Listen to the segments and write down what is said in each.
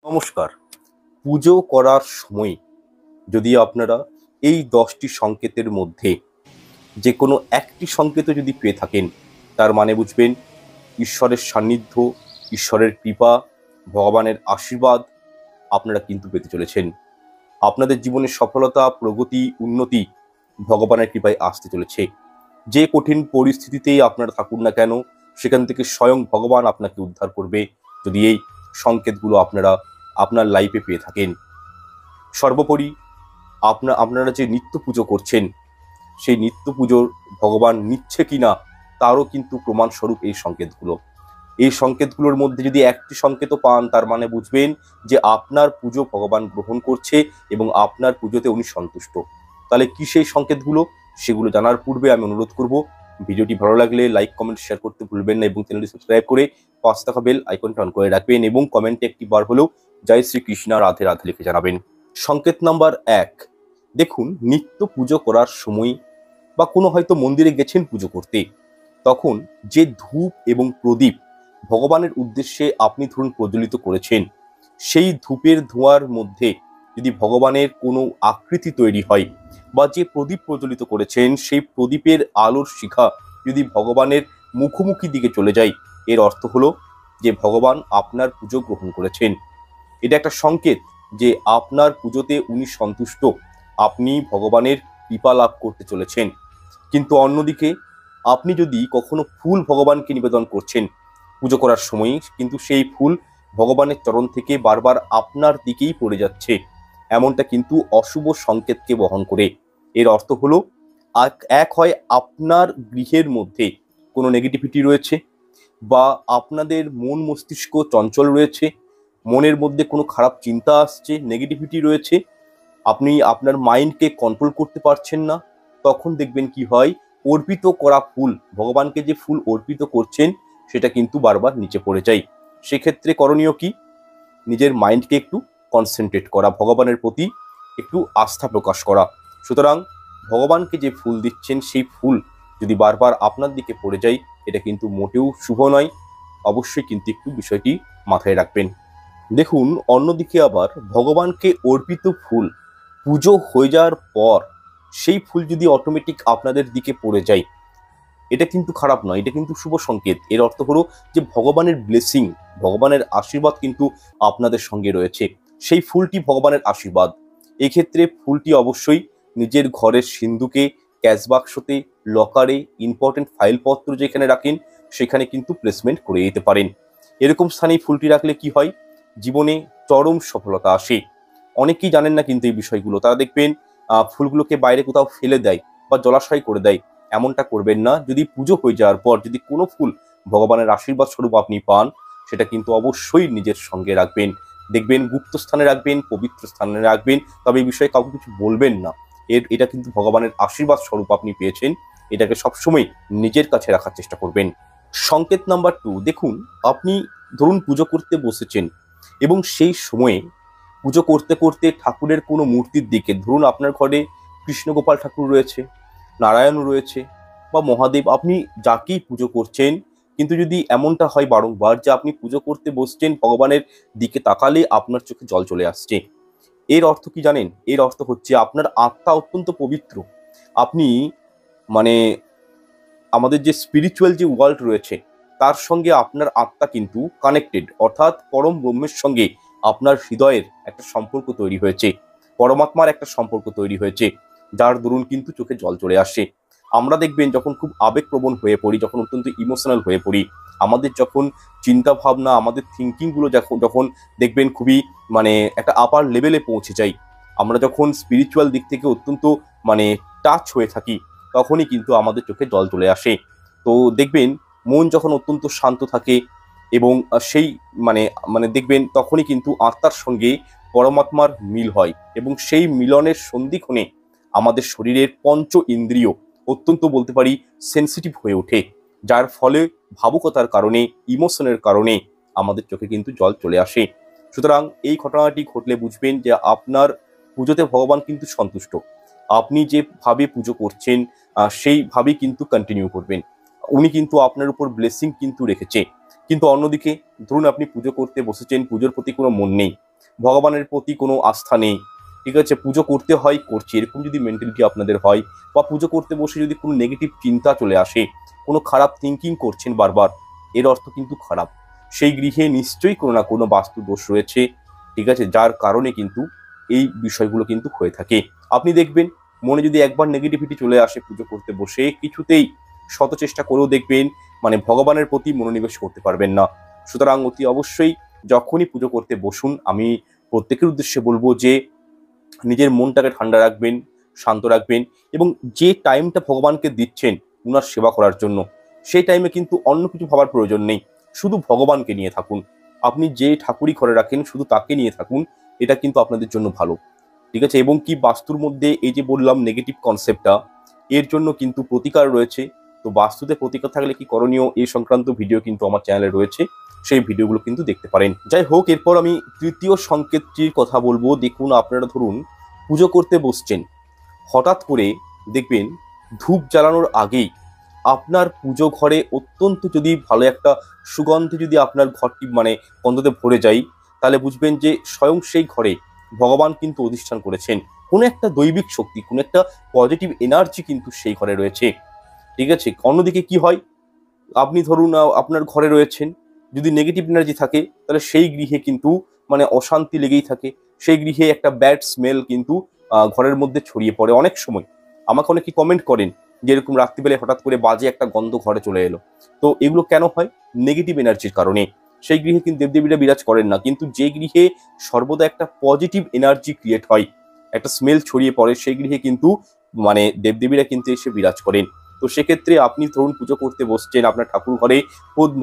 নমস্কার। পুজো করার সময় যদি আপনারা এই 10টি সংকেতের মধ্যে যে কোনো একটি সংকেতও যদি পেয়ে থাকেন, তার মানে বুঝবেন ঈশ্বরের সান্নিধ্য, ঈশ্বরের কৃপা, ভগবানের আশীর্বাদ আপনারা কিন্তু পেতে চলেছেন। আপনাদের জীবনের সফলতা, প্রগতি, উন্নতি ভগবানের কৃপায় আসতে চলেছে। যে কঠিন পরিস্থিতিতেই আপনারা থাকুন না কেন, সেখান থেকে স্বয়ং ভগবান আপনাকে উদ্ধার করবে যদি এই সংকেতগুলো আপনারা আপনার লাইফে পেয়ে থাকেন। সর্বোপরি আপনারা যে নিত্য পুজো করছেন, সেই নিত্য পুজোর ভগবান নিচ্ছে কিনা তারও কিন্তু প্রমাণস্বরূপ এই সংকেতগুলো। এই সংকেতগুলোর মধ্যে যদি একটি সংকেতও পান, তার মানে বুঝবেন যে আপনার পুজো ভগবান গ্রহণ করছে এবং আপনার পুজোতে উনি সন্তুষ্ট। তাহলে কি সেই সংকেতগুলো, সেগুলো জানার পূর্বে আমি অনুরোধ করব, ভিডিওটি ভালো লাগলে লাইক, কমেন্ট, শেয়ার করতে ভুলবেন না এবং চ্যানেলটি সাবস্ক্রাইব করে পাশে থাকা বেল আইকনটা অন করে রাখবেন এবং কমেন্টে একটি বার হলেও জয় শ্রীকৃষ্ণ রাধে রাধে লিখে জানাবেন। সংকেত নাম্বার 1, দেখুন নিত্য পুজো করার সময় বা কোনো হয়তো মন্দিরে গেছেন পুজো করতে, তখন যে ধূপ এবং প্রদীপ ভগবানের উদ্দেশ্যে আপনি ধরুন প্রজ্বলিত করেছেন, সেই ধূপের ধোঁয়ার মধ্যে যদি ভগবানের কোনো আকৃতি তৈরি হয় বা যে প্রদীপ প্রজ্বলিত করেছেন সেই প্রদীপের আলোর শিখা যদি ভগবানের মুখোমুখি দিকে চলে যায়, এর অর্থ হলো যে ভগবান আপনার পুজো গ্রহণ করেছেন। এটা একটা সংকেত যে আপনার পুজোতে উনি সন্তুষ্ট, আপনি ভগবানের কৃপা লাভ করতে চলেছেন। কিন্তু অন্যদিকে আপনি যদি কখনো ফুল ভগবানকে নিবেদন করছেন পুজো করার সময়, কিন্তু সেই ফুল ভগবানের চরণ থেকে বারবার আপনার দিকেই পড়ে যাচ্ছে, এমনটা কিন্তু অশুভ সংকেতকে বহন করে। এর অর্থ হলো এক হয় আপনার গৃহের মধ্যে কোনো নেগেটিভিটি রয়েছে, বা আপনাদের মন মস্তিষ্ক চঞ্চল রয়েছে, মনের মধ্যে কোনো খারাপ চিন্তা আসছে, নেগেটিভিটি রয়েছে, আপনি আপনার মাইন্ডকে কন্ট্রোল করতে পারছেন না। তখন দেখবেন কি হয়, অর্পিত করা ফুল, ভগবানকে যে ফুল অর্পিত করছেন সেটা কিন্তু বারবার নিচে পড়ে যায়। সেক্ষেত্রে করণীয় কি, নিজের মাইন্ডকে একটু কনসেন্ট্রেট করা, ভগবানের প্রতি একটু আস্থা প্রকাশ করা। সুতরাং ভগবানকে যে ফুল দিচ্ছেন সেই ফুল যদি বারবার আপনার দিকে পড়ে যায়, এটা কিন্তু মোটেও শুভ নয়। অবশ্যই কিন্তু একটু বিষয়টি মাথায় রাখবেন। দেখুন অন্যদিকে আবার ভগবানকে অর্পিত ফুল পুজো হয়ে যাওয়ার পর সেই ফুল যদি অটোমেটিক আপনাদের দিকে পড়ে যায়, এটা কিন্তু খারাপ নয়, এটা কিন্তু শুভ সংকেত। এর অর্থ হলো যে ভগবানের ব্লেসিং, ভগবানের আশীর্বাদ কিন্তু আপনাদের সঙ্গে রয়েছে, সেই ফুলটি ভগবানের আশীর্বাদ। এক্ষেত্রে ফুলটি অবশ্যই নিজের ঘরের সিন্ধুকে, ক্যাশ বাক্সতে, লকারে, ইম্পর্টেন্ট ফাইলপত্র যেখানে রাখেন সেখানে কিন্তু প্লেসমেন্ট করে দিতে পারেন। এরকম স্থানে ফুলটি রাখলে কি হয়, জীবনে চরম সফলতা আসে। অনেকেই জানেন না কিন্তু এই বিষয়গুলো, তারা দেখবেন ফুলগুলোকে বাইরে কোথাও ফেলে দেয় বা জলাশয় করে দেয়। এমনটা করবেন না। যদি পুজো হয়ে যাওয়ার পর যদি কোনো ফুল ভগবানের আশীর্বাদ স্বরূপ আপনি পান, সেটা কিন্তু অবশ্যই নিজের সঙ্গে রাখবেন। দেখবেন গুপ্ত স্থানে রাখবেন, পবিত্র স্থানে রাখবেন, তবে এই বিষয়ে কাউকে কিছু বলবেন না। এটা কিন্তু ভগবানের আশীর্বাদ স্বরূপ আপনি পেয়েছেন, এটাকে সবসময় নিজের কাছে রাখার চেষ্টা করবেন। সংকেত নাম্বার 2, দেখুন আপনি ধরুন পুজো করতে বসেছেন এবং সেই সময়ে পুজো করতে করতে ঠাকুরের কোনো মূর্তির দিকে, ধরুন আপনার ঘরে কৃষ্ণগোপাল ঠাকুর রয়েছে, নারায়ণ রয়েছে বা মহাদেব, আপনি যাকেই পুজো করছেন, কিন্তু যদি এমনটা হয় বারংবার যে আপনি পুজো করতে বসছেন, ভগবানের দিকে তাকালে আপনার চোখে জল চলে আসছে, এর অর্থ কি জানেন? এর অর্থ হচ্ছে আপনার আত্মা অত্যন্ত পবিত্র। আপনি মানে আমাদের যে স্পিরিচুয়াল যে ওয়ার্ল্ড রয়েছে তার সঙ্গে আপনার আত্মা কিন্তু কানেক্টেড, অর্থাৎ পরম ব্রহ্মের সঙ্গে আপনার হৃদয়ের একটা সম্পর্ক তৈরি হয়েছে, পরমাত্মার একটা সম্পর্ক তৈরি হয়েছে, যার দরুন কিন্তু চোখে জল চলে আসে। আমরা দেখবেন যখন খুব আবেগপ্রবণ হয়ে পড়ি, যখন অত্যন্ত ইমোশনাল হয়ে পড়ি, আমাদের যখন চিন্তা ভাবনা, আমাদের থিঙ্কিংগুলো যখন দেখবেন খুবই একটা আপার লেভেলে পৌঁছে যাই, আমরা যখন স্পিরিচুয়াল দিক থেকে অত্যন্ত টাচ হয়ে থাকি, তখনই কিন্তু আমাদের চোখে জল চলে আসে। তো দেখবেন মন যখন অত্যন্ত শান্ত থাকে এবং সেই মানে মানে দেখবেন তখনই কিন্তু আত্মার সঙ্গে পরমাত্মার মিল হয় এবং সেই মিলনের সন্ধিক্ষণে আমাদের শরীরের পঞ্চ ইন্দ্রিয় অত্যন্ত বলতে পারি সেন্সিটিভ হয়ে ওঠে, যার ফলে ভাবুকতার কারণে, ইমোশনের কারণে আমাদের চোখে কিন্তু জল চলে আসে। সুতরাং এই ঘটনাটি ঘটলে বুঝবেন যে আপনার পুজোতে ভগবান কিন্তু সন্তুষ্ট, আপনি যেভাবে পুজো করছেন সেইভাবেই কিন্তু কন্টিনিউ করবেন, উনি কিন্তু আপনার উপর ব্লেসিং কিন্তু রেখেছে। কিন্তু অন্যদিকে ধরুন আপনি পুজো করতে বসেছেন, পুজোর প্রতি কোনো মন নেই, ভগবানের প্রতি কোনো আস্থা নেই, ঠিক আছে, পুজো করতে হয় করছি, এরকম যদি মেন্টালিটি আপনাদের হয়, বা পুজো করতে বসে যদি কোনো নেগেটিভ চিন্তা চলে আসে, কোনো খারাপ থিঙ্কিং করছেন বারবার, এর অর্থ কিন্তু খারাপ। সেই গৃহে নিশ্চয়ই কোনো না কোনো বাস্তু দোষ রয়েছে, ঠিক আছে, যার কারণে কিন্তু এই বিষয়গুলো কিন্তু হয়ে থাকে। আপনি দেখবেন মনে যদি একবার নেগেটিভিটি চলে আসে পুজো করতে বসে, কিছুতেই শত চেষ্টা করেও দেখবেন মানে ভগবানের প্রতি মনোনিবেশ করতে পারবেন না। সুতরাং অতি অবশ্যই যখনই পুজো করতে বসুন, আমি প্রত্যেকের উদ্দেশ্যে বলবো যে নিজের মনটাকে ঠান্ডা রাখবেন, শান্ত রাখবেন, এবং যে টাইমটা ভগবানকে দিচ্ছেন উনার সেবা করার জন্য, সেই টাইমে কিন্তু অন্য কিছু ভাবার প্রয়োজন নেই, শুধু ভগবানকে নিয়ে থাকুন। আপনি যে ঠাকুরই ঘরে রাখেন শুধু তাকে নিয়ে থাকুন, এটা কিন্তু আপনাদের জন্য ভালো, ঠিক আছে। এবং কি বাস্তুর মধ্যে এই যে বললাম নেগেটিভ কনসেপ্টটা, এর জন্য কিন্তু প্রতিকার রয়েছে। তো বাস্তুতে প্রতিকার থাকলে কি করণীয় এই সংক্রান্ত ভিডিও কিন্তু আমার চ্যানেলে রয়েছে, সেই ভিডিওগুলো কিন্তু দেখতে পারেন। যাই হোক, এরপর আমি তৃতীয় সংকেতটির কথা বলবো। দেখুন, আপনারা ধরুন পুজো করতে বসছেন, হঠাৎ করে দেখবেন ধূপ জ্বালানোর আগেই আপনার পুজো ঘরে অত্যন্ত যদি ভালো একটা সুগন্ধে যদি আপনার ঘরটি মানে গন্ধতে ভরে যায়, তাহলে বুঝবেন যে স্বয়ং সেই ঘরে ভগবান কিন্তু অধিষ্ঠান করেছেন। কোনো একটা দৈবিক শক্তি, কোনো একটা পজিটিভ এনার্জি কিন্তু সেই ঘরে রয়েছে, ঠিক আছে। অন্যদিকে কি হয়, আপনি ধরুন আপনার ঘরে রয়েছেন, যদি নেগেটিভ এনার্জি থাকে তাহলে সেই গৃহে কিন্তু মানে অশান্তি লেগেই থাকে, সেই গৃহে একটা ব্যাড স্মেল কিন্তু ঘরের মধ্যে ছড়িয়ে পড়ে। অনেক সময় আমাকে অনেকে কমেন্ট করেন যে এরকম রাত্রিবেলায় হঠাৎ করে বাজে একটা গন্ধ ঘরে চলে এলো। তো এগুলো কেন হয়? নেগেটিভ এনার্জির কারণে। সেই গৃহে কিন্তু দেবদেবীরা বিরাজ করেন না, কিন্তু যে গৃহে সর্বদা একটা পজিটিভ এনার্জি ক্রিয়েট হয়, একটা স্মেল ছড়িয়ে পড়ে, সেই গৃহে কিন্তু মানে দেবদেবীরা কিন্তু এসে বিরাজ করেন। তো সেক্ষেত্রে আপনি ধরুন পুজো করতে বসছেন, আপনার ঠাকুর ঘরে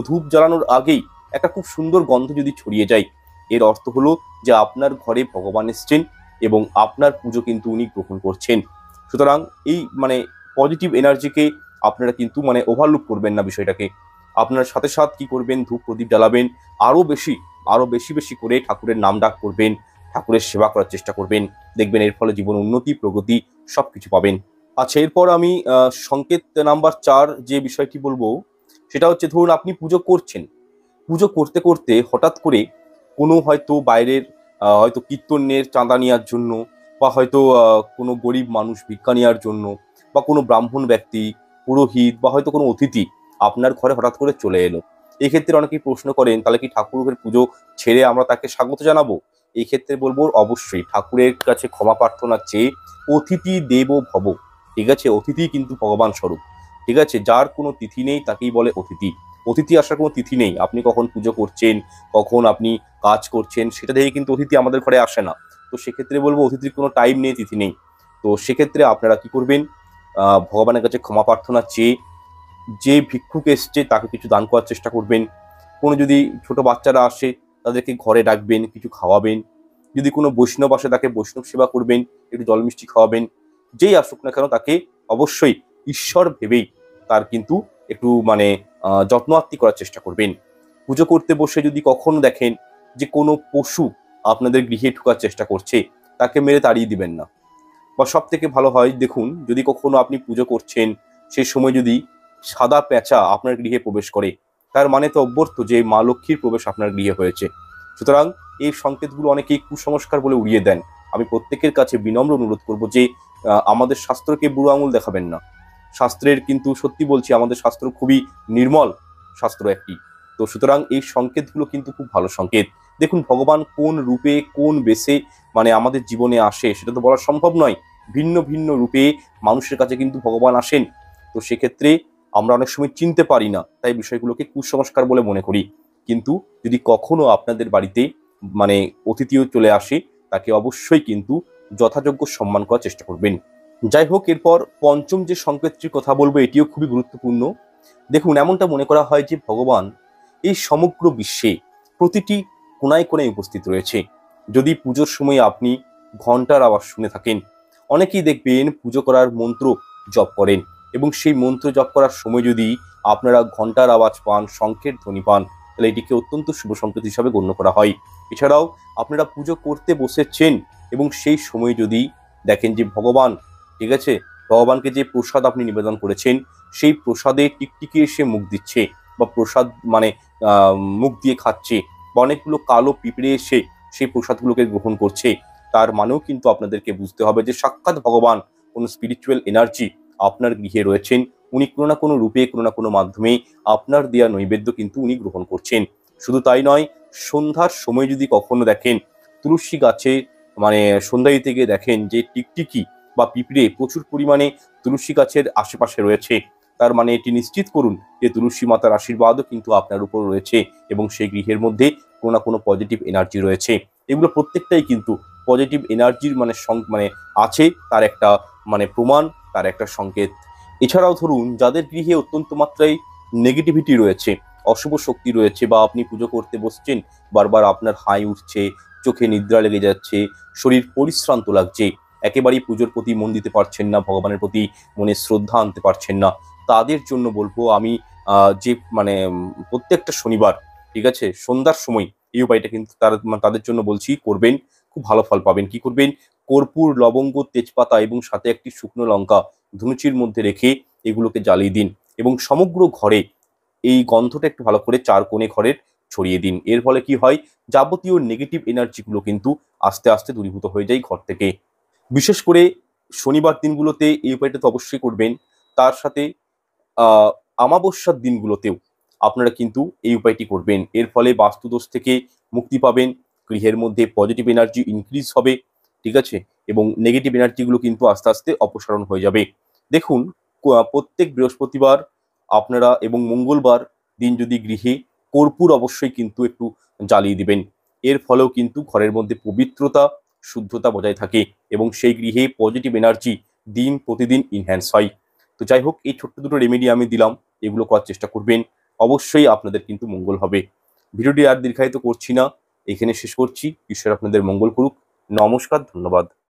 ধূপ জ্বালানোর আগেই একটা খুব সুন্দর গন্ধ যদি ছড়িয়ে যায়, এর অর্থ হলো যে আপনার ঘরে ভগবান এসছেন এবং আপনার পুজো কিন্তু উনি গ্রহণ করছেন। সুতরাং এই মানে পজিটিভ এনার্জিকে আপনারা কিন্তু মানে ওভারলুক করবেন না বিষয়টাকে। আপনার সাথে সাথে কি করবেন, ধূপ প্রদীপ জ্বালাবেন, আরো বেশি বেশি করে ঠাকুরের নাম ডাক করবেন, ঠাকুরের সেবা করার চেষ্টা করবেন। দেখবেন এর ফলে জীবন উন্নতি প্রগতি সবকিছু পাবেন। আচ্ছা, এরপর আমি সংকেত নাম্বার 4 যে বিষয়টি বলবো, সেটা হচ্ছে ধরুন আপনি পুজো করছেন, পুজো করতে করতে হঠাৎ করে কোনো হয়তো বাইরের হয়তো কীর্তনের চাঁদা নেওয়ার জন্য, বা হয়তো কোনো গরিব মানুষ ভিক্ষা নেওয়ার জন্য, বা কোনো ব্রাহ্মণ ব্যক্তি, পুরোহিত, বা হয়তো কোনো অতিথি আপনার ঘরে হঠাৎ করে চলে এলো। এক্ষেত্রে অনেকেই প্রশ্ন করেন, তাহলে কি ঠাকুরের পুজো ছেড়ে আমরা তাকে স্বাগত জানাবো? এই ক্ষেত্রে বলবো অবশ্যই ঠাকুরের কাছে ক্ষমা প্রার্থনার চেয়ে অতিথি দেবো ভব, ঠিক আছে, অতিথি কিন্তু ভগবান স্বরূপ, ঠিক আছে। যার কোনো তিথি নেই তাকেই বলে অতিথি। অতিথি আসার কোনো তিথি নেই। আপনি কখন পুজো করছেন, কখন আপনি কাজ করছেন, সেটা দেখে কিন্তু অতিথি আমাদের ঘরে আসে না। তো সেক্ষেত্রে বলবো অতিথির কোনো টাইম নেই, তিথি নেই। তো সেক্ষেত্রে আপনারা কি করবেন, ভগবানের কাছে ক্ষমা প্রার্থনা চেয়ে যে ভিক্ষুক এসছে তাকে কিছু দান করার চেষ্টা করবেন। কোনো যদি ছোট বাচ্চারা আসে তাদেরকে ঘরে ডাকবেন, কিছু খাওয়াবেন। যদি কোনো বৈষ্ণব আসে তাকে বৈষ্ণব সেবা করবেন, একটু জল মিষ্টি খাওয়াবেন। যেই আসুক না কেন তাকে অবশ্যই ঈশ্বর ভেবেই তার কিন্তু একটু মানে যত্ন আত্তি করার চেষ্টা করবেন। পুজো করতে বসে যদি কখনো দেখেন যে কোনো পশু আপনাদের গৃহে ঢোকার চেষ্টা করছে, তাকে মেরে তাড়িয়ে দিবেন না। বা সব থেকে ভালো হয়, দেখুন যদি কখনো আপনি পুজো করছেন সেই সময় যদি সাদা পেঁচা আপনার গৃহে প্রবেশ করে, তার মানে তো অভ্যর্থ যে মা লক্ষ্মীর প্রবেশ আপনার গৃহে হয়েছে। সুতরাং এই সংকেতগুলো অনেকেই কুসংস্কার বলে উড়িয়ে দেন। আমি প্রত্যেকের কাছে বিনম্র অনুরোধ করব যে আমাদের শাস্ত্রকে বুড়ো আঙুল দেখাবেন না। শাস্ত্রের কিন্তু সত্যি বলছি, আমাদের শাস্ত্র খুবই নির্মল শাস্ত্র একটি। তো সুতরাং এই সংকেতগুলো কিন্তু খুব ভালো সংকেত। দেখুন ভগবান কোন রূপে কোন বেশে মানে আমাদের জীবনে আসে সেটা তো বলা সম্ভব নয়। ভিন্ন ভিন্ন রূপে মানুষের কাছে কিন্তু ভগবান আসেন। তো সেক্ষেত্রে আমরা অনেক সময় চিনতে পারি না, তাই বিষয়গুলোকে কুসংস্কার বলে মনে করি। কিন্তু যদি কখনো আপনাদের বাড়িতে মানে অতিথিও চলে আসে, তাকে অবশ্যই কিন্তু যথাযোগ্য সম্মান করার চেষ্টা করবেন। যাই হোক, এরপর পঞ্চম যে সংকেতটির কথা বলবো এটিও খুবই গুরুত্বপূর্ণ। দেখুন, এমনটা মনে করা হয় যে ভগবান এই সমগ্র বিশ্বে প্রতিটি কোনায় কোনায় উপস্থিত রয়েছে। যদি পুজোর সময় আপনি ঘন্টার আওয়াজ শুনে থাকেন, অনেকেই দেখবেন পুজো করার মন্ত্র জপ করেন, এবং সেই মন্ত্র জপ করার সময় যদি আপনারা ঘন্টার আওয়াজ পান, শঙ্খের ধ্বনি পান, তাহলে এটিকে অত্যন্ত শুভ সংকেত হিসাবে গণ্য করা হয়। এছাড়াও আপনারা পুজো করতে বসেছেন এবং সেই সময় যদি দেখেন যে ভগবান, ঠিক আছে, ভগবানকে যে প্রসাদ আপনি নিবেদন করেছেন সেই প্রসাদে টিকটিকি এসে মুখ দিচ্ছে, বা প্রসাদ মানে মুখ দিয়ে খাচ্ছে, বা অনেকগুলো কালো পিঁপড়ে এসে সেই প্রসাদগুলোকে গ্রহণ করছে, তার মানেও কিন্তু আপনাদেরকে বুঝতে হবে যে সাক্ষাৎ ভগবান, কোনো স্পিরিচুয়াল এনার্জি আপনার গৃহে রয়েছেন। উনি কোনো না কোনো রূপে, কোনো না কোনো মাধ্যমে আপনার দেয়া নৈবেদ্য কিন্তু উনি গ্রহণ করছেন। শুধু তাই নয়, সন্ধ্যার সময় যদি কখনো দেখেন তুলসী গাছে, মানে সন্ধ্যা দিতে গিয়ে দেখেন যে টিকটিকি বা পিঁপড়ে প্রচুর পরিমাণে তুলসী গাছের আশেপাশে রয়েছে, তার মানে এটি নিশ্চিত করুন যে তুলসী মাতার আশীর্বাদও কিন্তু আপনার উপর রয়েছে এবং সেই গৃহের মধ্যে কোনো না কোনো পজিটিভ এনার্জি রয়েছে। এগুলো প্রত্যেকটাই কিন্তু পজিটিভ এনার্জির মানে আছে, তার একটা প্রমাণ, তার একটা সংকেত। এছাড়াও ধরুন, যাদের গৃহে অত্যন্ত মাত্রায় নেগেটিভিটি রয়েছে, অশুভ শক্তি রয়েছে, বা আপনি পুজো করতে বসছেন, বারবার আপনার হাই উঠছে, চোখে নিদ্রা লেগে যাচ্ছে, শরীর পরিশ্রান্ত লাগছে, একেবারেই পুজোর প্রতি মন দিতে পারছেন না, ভগবানের প্রতি মনে শ্রদ্ধা আনতে পারছেন না, তাদের জন্য বলবো আমি যে প্রত্যেকটা শনিবার, ঠিক আছে, সন্ধ্যার সময় এই উপায়টা কিন্তু তাদের জন্য বলছি করবেন, খুব ভালো ফল পাবেন। কি করবেন? কর্পূর, লবঙ্গ, তেজপাতা এবং সাথে একটি শুকনো লঙ্কা ধুনুচির মধ্যে রেখে এগুলোকে জ্বালিয়ে দিন এবং সমগ্র ঘরে এই গন্ধটা একটু ভালো করে 4 কোণে ঘরের ছড়িয়ে দিন। এর ফলে কি হয়? যাবতীয় নেগেটিভ এনার্জিগুলো কিন্তু আস্তে আস্তে দূরীভূত হয়ে যায় ঘর থেকে। বিশেষ করে শনিবার দিনগুলোতে এই উপায়টা তো অবশ্যই করবেন। তার সাথে আমাবস্যার দিনগুলোতেও আপনারা কিন্তু এই উপায়টি করবেন। এর ফলে বাস্তুদোষ থেকে মুক্তি পাবেন, গৃহের মধ্যে পজিটিভ এনার্জি ইনক্রিজ হবে, ঠিক আছে? এবং নেগেটিভ এনার্জিগুলো কিন্তু আস্তে আস্তে অপসারণ হয়ে যাবে। দেখুন, প্রত্যেক বৃহস্পতিবার আপনারা এবং মঙ্গলবার দিন যদি গৃহে কর্পূর অবশ্যই কিন্তু একটু জ্বালিয়ে দিবেন। এর ফলেও কিন্তু ঘরের মধ্যে পবিত্রতা, শুদ্ধতা বজায় থাকে এবং সেই গৃহে পজিটিভ এনার্জি দিন প্রতিদিন ইনহ্যান্স হয়। তো যাই হোক, এই ছোট্ট দুটো রেমেডি আমি দিলাম, এগুলো করার চেষ্টা করবেন, অবশ্যই আপনাদের কিন্তু মঙ্গল হবে। ভিডিওটি আর দীর্ঘায়িত করছি না, এখানে শেষ করছি। ঈশ্বর আপনাদের মঙ্গল করুক। নমস্কার, ধন্যবাদ।